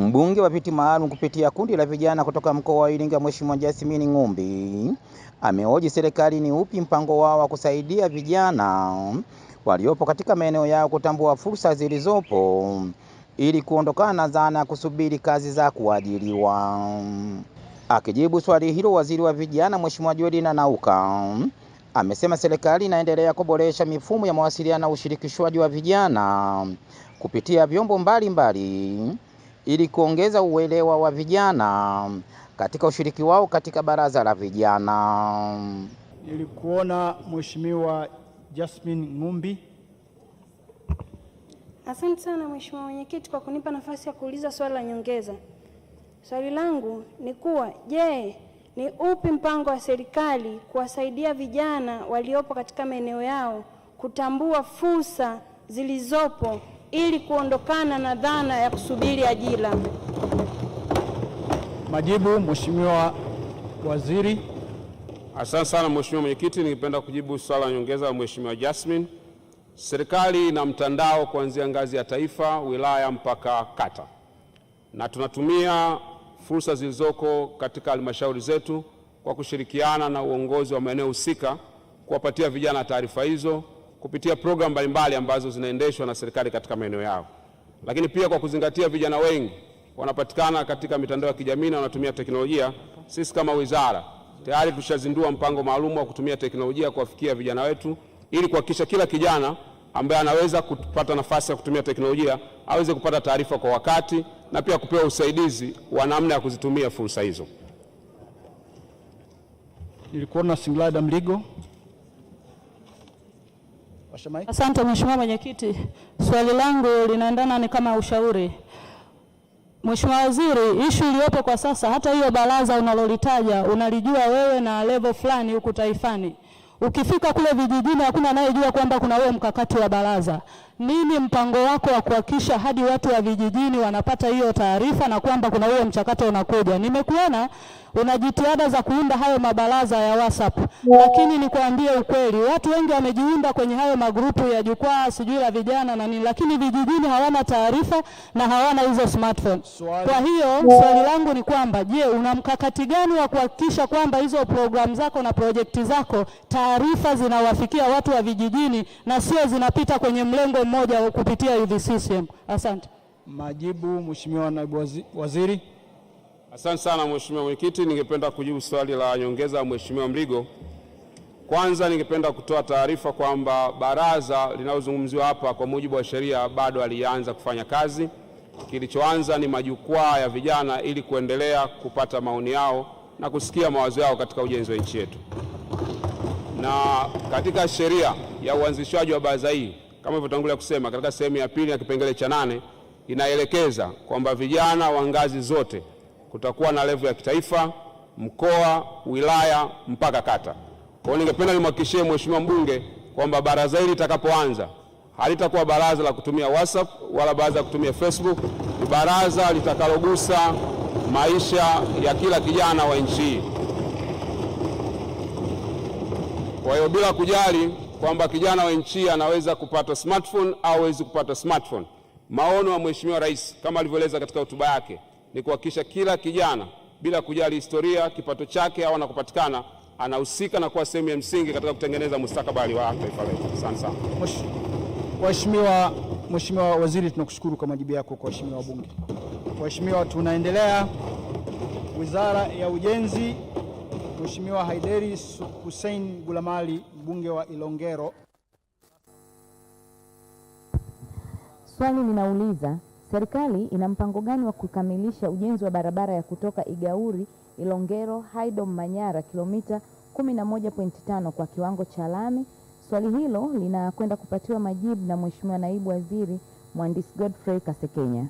Mbunge wa viti maalum kupitia kundi la vijana kutoka mkoa wa Iringa, Mheshimiwa Jasmine Ng'umbi amehoji serikali ni upi mpango wao wa kusaidia vijana waliopo katika maeneo yao kutambua fursa zilizopo ili kuondokana na dhana ya kusubiri kazi za kuajiriwa. Akijibu swali hilo, waziri wa vijana Mheshimiwa Joel Nanauka amesema serikali inaendelea kuboresha mifumo ya mawasiliano na ushirikishwaji wa vijana kupitia vyombo mbalimbali ili kuongeza uelewa wa vijana katika ushiriki wao katika baraza la vijana. Nilikuona Mheshimiwa Jasmine Ng'umbi. Asante sana Mheshimiwa Mwenyekiti kwa kunipa nafasi ya kuuliza swali la nyongeza. Swali langu ni kuwa, je, ni upi mpango wa serikali kuwasaidia vijana waliopo katika maeneo yao kutambua fursa zilizopo ili kuondokana na dhana ya kusubiri ajira? Majibu, Mheshimiwa Waziri. Asante sana Mheshimiwa Mwenyekiti, ningependa kujibu swali la nyongeza la Mheshimiwa Jasmine. Serikali ina mtandao kuanzia ngazi ya taifa, wilaya mpaka kata, na tunatumia fursa zilizoko katika halmashauri zetu kwa kushirikiana na uongozi wa maeneo husika kuwapatia vijana taarifa hizo kupitia programu mbalimbali ambazo zinaendeshwa na serikali katika maeneo yao. Lakini pia kwa kuzingatia vijana wengi wanapatikana katika mitandao ya kijamii na wanatumia teknolojia, sisi kama wizara tayari tushazindua mpango maalum wa kutumia teknolojia kuwafikia vijana wetu ili kuhakikisha kila kijana ambaye anaweza kupata nafasi ya kutumia teknolojia aweze kupata taarifa kwa wakati na pia kupewa usaidizi wa namna ya kuzitumia fursa hizo. Nilikuona Singlada Mligo. Asante Mheshimiwa Mwenyekiti. Swali langu linaendana ni kama ushauri. Mheshimiwa Waziri, issue iliyopo kwa sasa, hata hiyo baraza unalolitaja unalijua wewe na level fulani huku taifani. Ukifika kule vijijini hakuna anayejua kwamba kuna huo mkakati wa baraza. Nini mpango wako wa kuhakikisha hadi watu wa vijijini wanapata hiyo taarifa na kwamba kuna huo mchakato unakuja? Nimekuona una jitihada za kuunda hayo mabaraza ya WhatsApp, lakini nikwambie ukweli, watu wengi wamejiunda kwenye hayo magrupu ya jukwaa sijui la vijana na nini, lakini vijijini hawana taarifa na hawana hizo smartphone. Kwa hiyo swali langu ni kwamba, je, una mkakati gani wa kuhakikisha kwamba hizo programu zako na projekti zako taarifa zinawafikia watu wa vijijini na sio zinapita kwenye mlengo mmoja kupitia UVCCM? Asante. Majibu, Mheshimiwa Naibu Waziri. Asante sana Mheshimiwa Mwenyekiti, ningependa kujibu swali la nyongeza Mheshimiwa Mligo. Kwanza ningependa kutoa taarifa kwamba baraza linalozungumziwa hapa kwa mujibu wa sheria bado halianza kufanya kazi. Kilichoanza ni majukwaa ya vijana ili kuendelea kupata maoni yao na kusikia mawazo yao katika ujenzi wa nchi yetu. Na katika sheria ya uanzishwaji wa baraza hii, kama ilivyotangulia kusema, katika sehemu ya pili ya kipengele cha 8 inaelekeza kwamba vijana wa ngazi zote, kutakuwa na level ya kitaifa, mkoa, wilaya mpaka kata. Kwa hiyo ningependa nimhakikishie Mheshimiwa mbunge kwamba baraza hili litakapoanza halitakuwa baraza la kutumia WhatsApp wala baraza la kutumia Facebook. Ni baraza litakalogusa maisha ya kila kijana wa nchi hii. Kwa hiyo bila kujali kwamba kijana wa nchi anaweza kupata smartphone au hawezi kupata smartphone, maono wa Mheshimiwa Rais kama alivyoeleza katika hotuba yake ni kuhakikisha kila kijana bila kujali historia, kipato chake au anakopatikana, anahusika na kuwa sehemu ya msingi katika kutengeneza mustakabali wa taifa letu. Asante sana. Mheshimiwa Waziri, tunakushukuru kwa majibu yako kwa waheshimiwa wabunge. Waheshimiwa, tunaendelea. Wizara ya Ujenzi, Mheshimiwa Haideri Hussein Gulamali, mbunge wa Ilongero. Swali linauliza, serikali ina mpango gani wa kukamilisha ujenzi wa barabara ya kutoka Igauri Ilongero Haydom Manyara kilomita 11.5 kwa kiwango cha lami? Swali hilo linakwenda kupatiwa majibu na Mheshimiwa Naibu Waziri Mhandisi Godfrey Kasekenya.